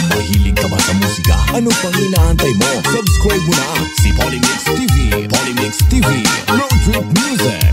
Mahilig ka ba sa musika? Ano pang inaantay mo? Subscribe mo na si Polymix TV. Polymix TV, Road Trip Music.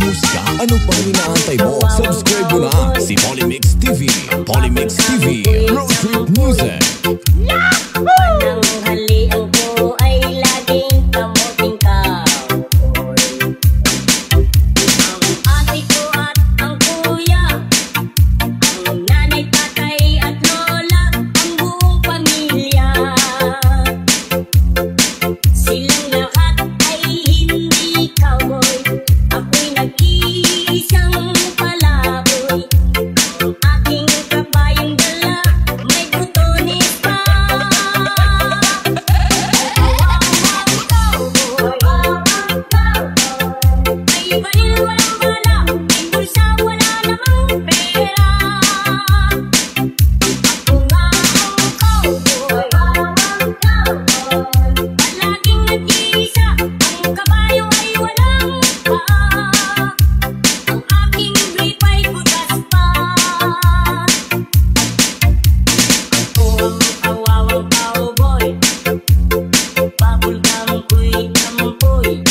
musika? Ano pang inaantay mo? Subscribe mo na si Polymix TV. Polymix TV, Road Trip Music. Pananghalian ko ay laging kamuting kahoy. Ang ate ko at ang kuya, ang nanay, tatay at lola, ang buong pamilya. Silang lahat ay hindi cowboy, ako'y nag-iisang palaboy. Ang aking kabayang dala, may butones pa. May baril, walang bala, may bulsa, wala namang pera. Ako nga ang cowboy, palaging nag-iisa, ang kabayo ay walang paa. Ang aking brief ay butas pa. Ako ang kawawang cowboy, bubblegum ko'y tampoy.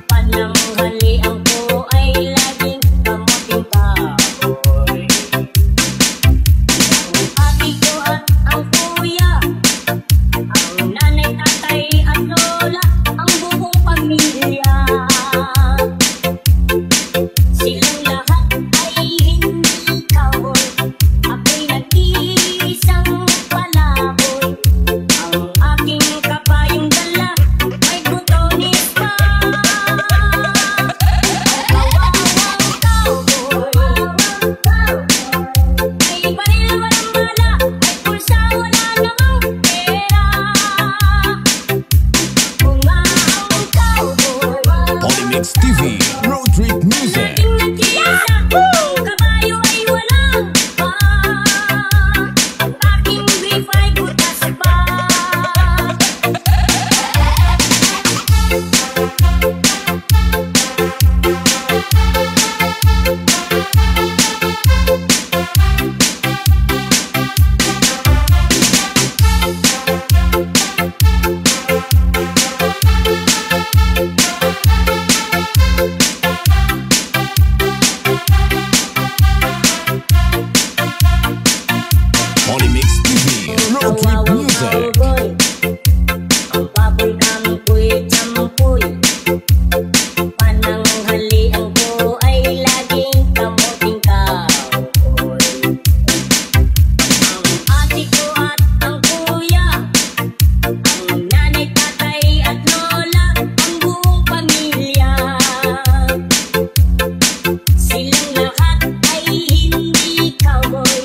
Pananghalian ko ay laging kamuting kahoy. Ang ate ko at ang kuya, ang nanay, tatay at lola, ang buong pamilya. Silang lahat ay hindi cowboy, ako'y nag-iisang palaboy. Ang aking kabayang dala, may butones pa. Kawawang cowboy, may baril, walang bala, may bulsa, wala namang pera. Ako nga ang cowboy, Polymix TV, Road Trip Music. laging nag-iisa, ang kabayo ay walang paa. Ang aking brief ay butas pa. Polymix TV, Road Trip Music. Ang bubblegum ko'y tampoy. Pananghalian ko ay laging kamuting kahoy. Ang ate ko at ang kuya, ang nanay, tatay at lola, ang buong pamilya. Silang lahat ay hindi cowboy,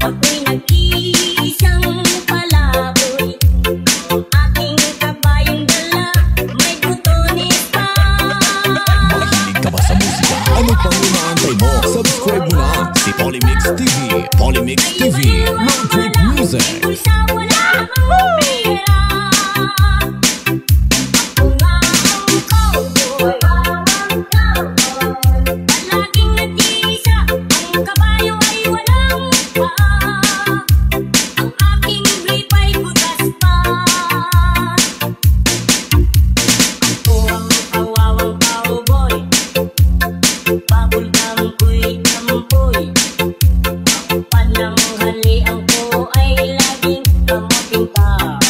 ako'y nag-iisang palaboy. Ang aking kabayang dala, may butones pa. Mahilig ka ba sa musika? Ano pang inaantay mo? Subscribe mo na si Polymix TV. Polymix TV, Road Trip Music. Bulsa, wala namang pera. Ako nga ang cowboy, palaging nag-iisa, ang kabayo ay walang paa. Ang aking brief ay butas pa. Ako ang kawawang cowboy, bubblegum ko'y tampoy. Pananghalian ko ay laging kamuting kahoy.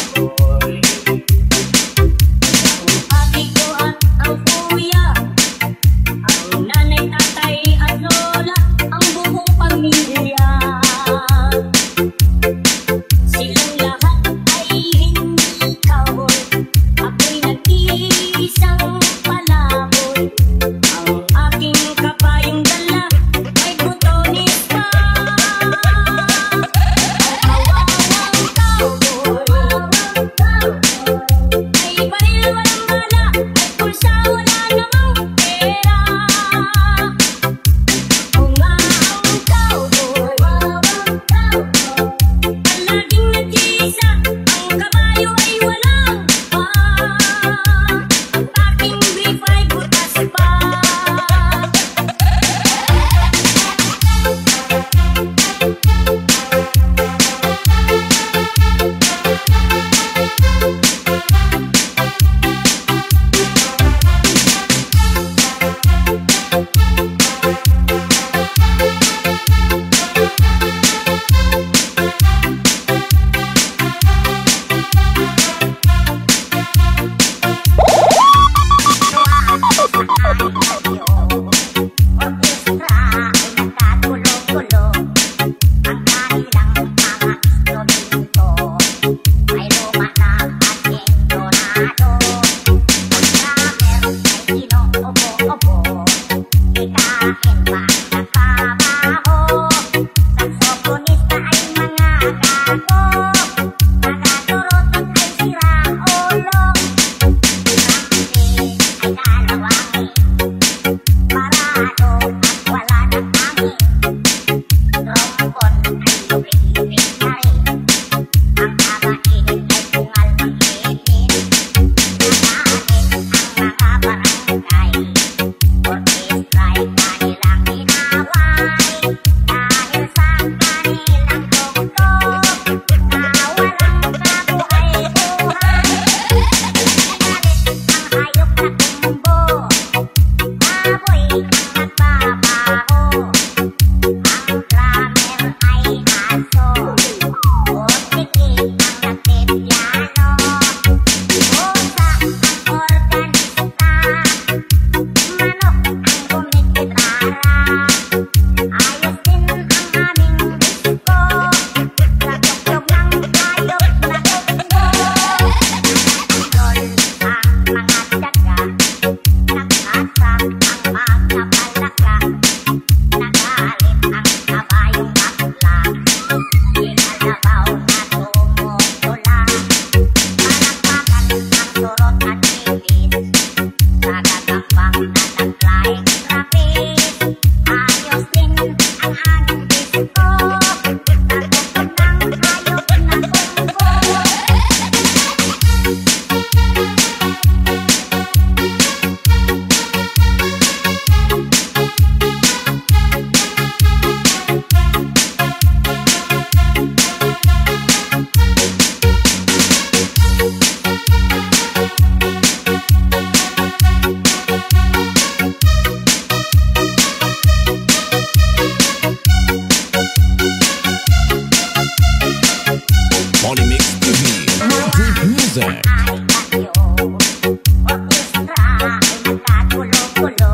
nagkagulo-gulo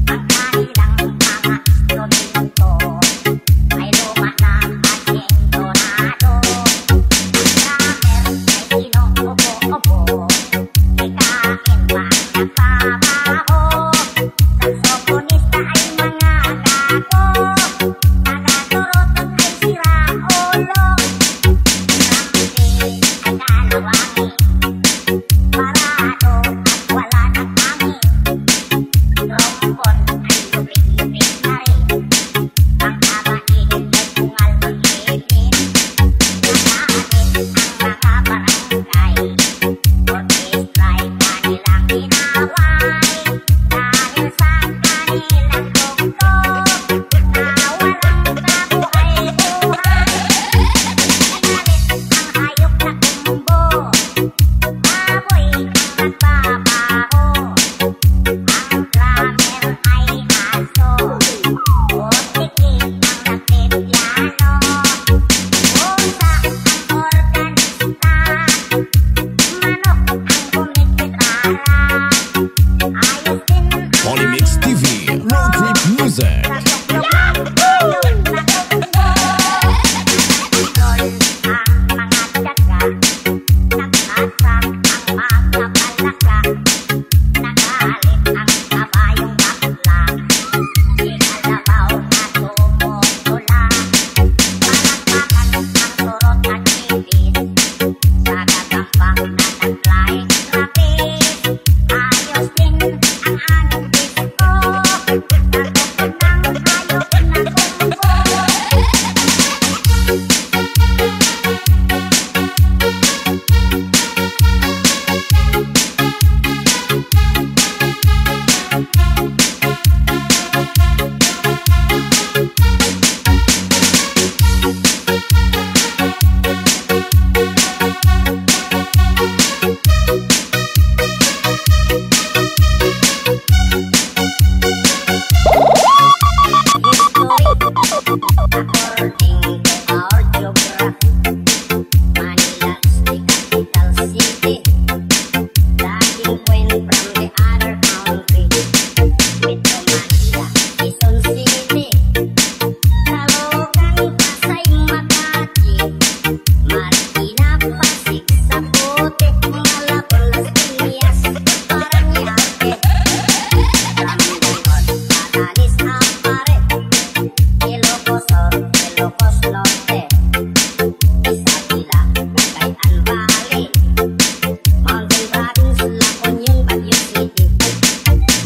ang kanilang mga instrumento. Ay luma na at entonado. Ang drummer ay inuubo-ubo, may kain pa nagbabaho. Saksoponista ay mga gago, nagaturotot ay sira ulo. Trumpet ay kalawangin, parado at wala ng hangin. Trombon ay lubig-lubig na rin, ang habain ay bungal ang hipin. Nagalit ang mga barangay, orkestra'y kanilang inaway. Dahil sa kanilang tugtog, na walang kabuhay-buhay. Pinalit ang hayop na kumbo, baboy ang nagbabaho. Ang drummer ay aso, putikit ang nagpipiano. Pusa ang organista, manok ang gumigitara. Ayos din ang Polymix TV, Road Trip Music. According to our geography, Manila is the capital city. Dahil when from the other country, Metro Manila, Quezon City, Caloocan, Pasay, Makati, Marikina, Pasig, Sapote, Malabon, Las Piñas, Parañaque, Rambulod, Batanes, Aparet, Ilocos Sur, Ilocos Norte, Isabela, Cagayan Valley, Mountain Province, La Union, Baguio City,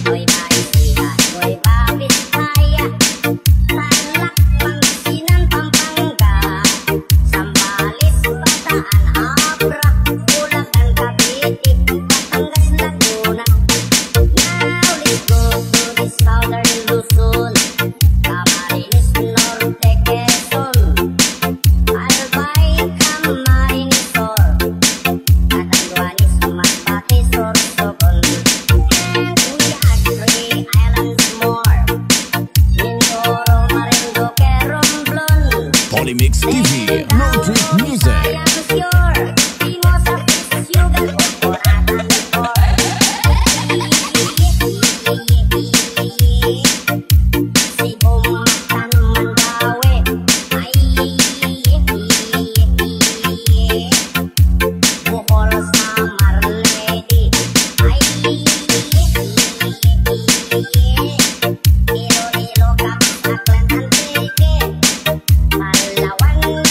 Nueva Ecija, Nueva Vizcaya, Tarlac, Pangasinan, Pampanga, Zambales, Bataan, Abra, Bulacan, Cavite, Batangas, Laguna. Now let's go to the southern Luzon, Camarines Norte, Quezon, Albay, Camarines Sur, Catanduanes, Masbate, Sorsogon, and we have 3 islands more, Mindoro, Marinduque, Romblon. Polymix TV, Road Trip Music. Palawan,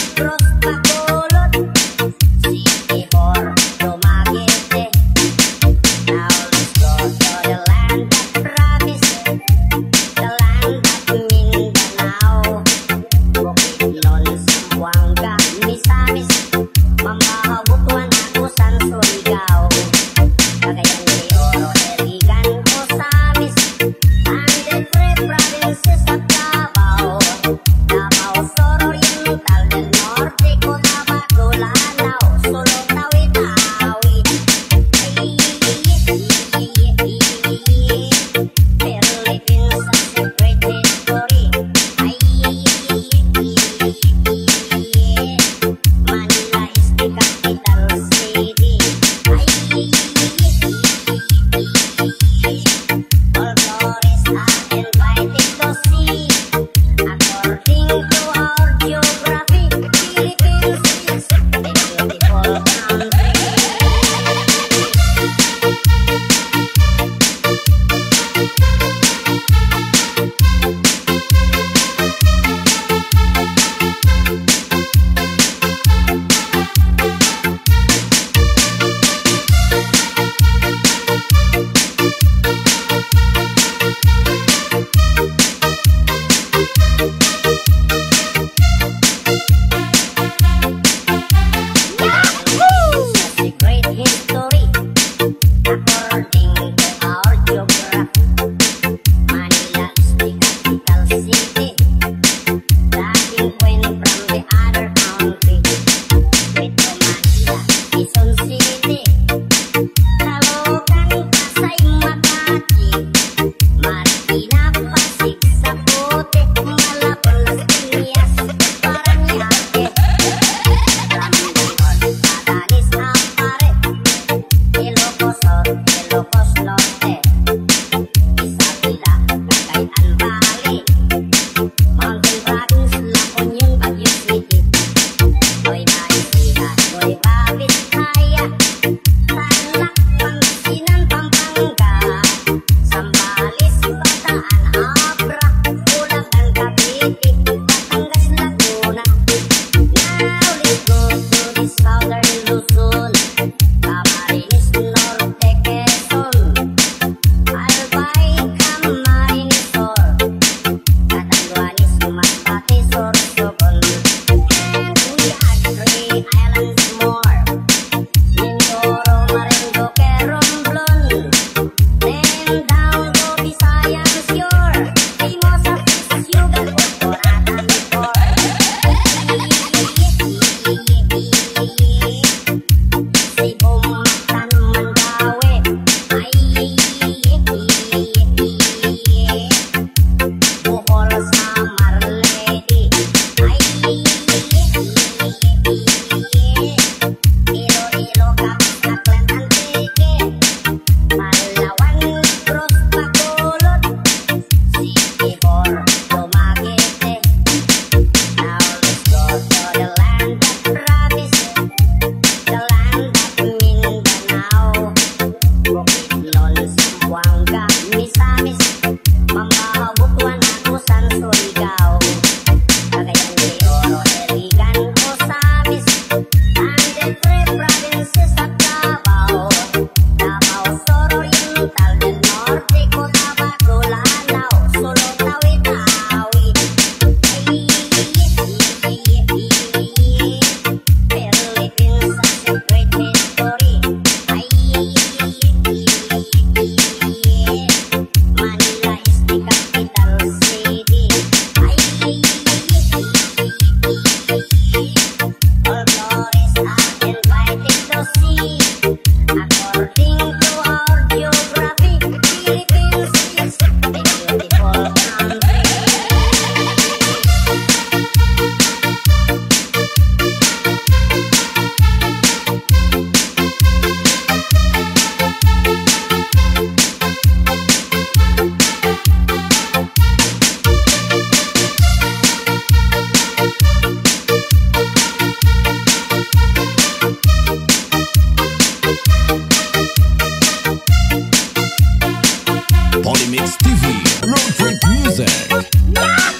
Polymix TV, Road Trip Music.